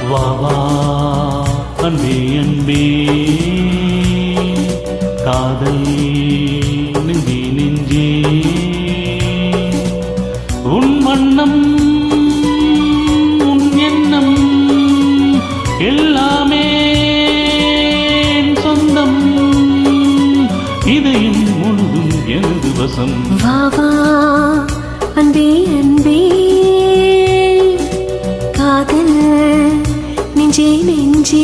வா வா அன்பே அன்பே காதல் நெஞ்சே நெஞ்சே உன் வண்ணம் உன் எண்ணம் எல்லாமே சொந்தம் இதையும் முழுதும் எனது வசம் வா வா அன்பே அன்பே காதல் நெஞ்சே நெஞ்சே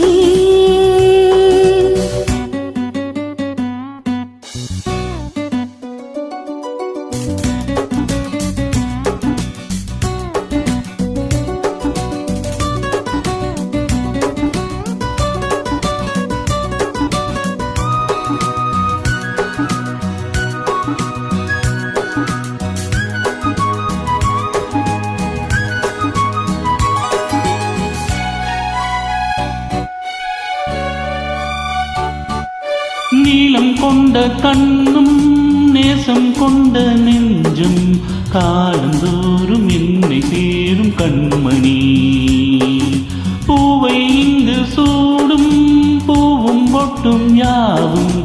நீலம் கொண்ட கண்ணும் நேசம் கொண்ட நெஞ்சம் காலந்தோறும் என்னை சேரும் கண்மணி பூவை இங்கு சூடும் பூவும் பொட்டும் யாவும்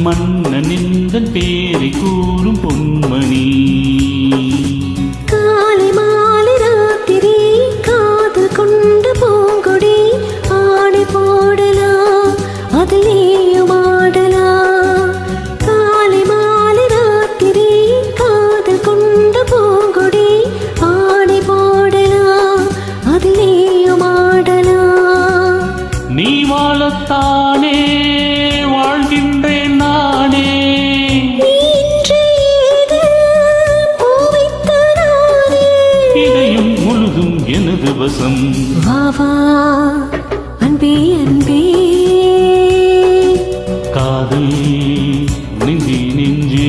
மன்னன் எந்தன் பேரை கூறும் பொன்மணி காலை மாலை ராத்திரி காதல் கொண்ட பூங்கொடி ஆடை போடலாம் அதில் நீயும் ஆடலாம் காலை மாலை ராத்திரி காதல் கொண்ட பூங்கொடி ஆடை போடலாம் அதில் நீயும் ஆடலாம் நீ வாழத்தானே வாழ்கின்றேன் நானே இதையும் முழுதும் எனது வசம் வா வா அன்பே அன்பே காதல் நெஞ்சே நெஞ்சே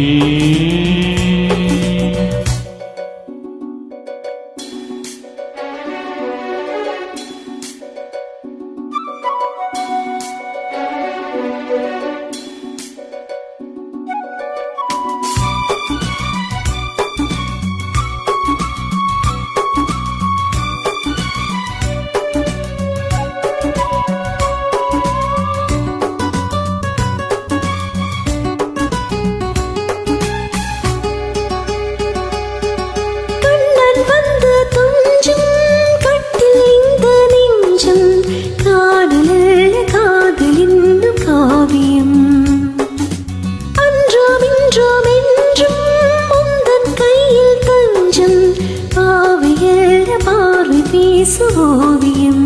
ஓவியம்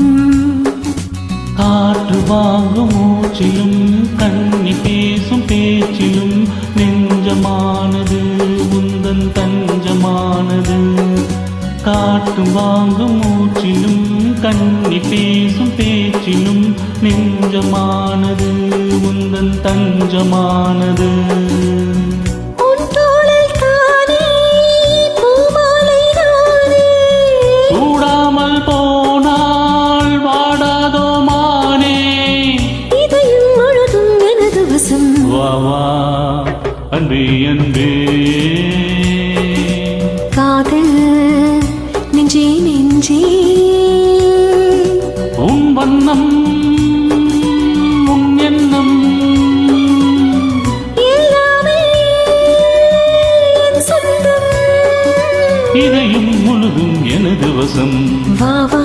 காற்று வாங்கும் மூச்சிலும் கண்ணி பேசும் பேச்சிலும் நெஞ்சமானது உந்தன் தஞ்சமானது காற்று வாங்கும் மூச்சிலும் கண்ணி பேசும் பேச்சிலும் நெஞ்சமானது உந்தன் தஞ்சமானது வா வா அன்பே அன்பே காதல் நெஞ்சே நெஞ்சே உன் வண்ணம் உன் எண்ணம் எல்லாமே என் சொந்தம் இதையும் முழுதும் எனது வசம் வா வா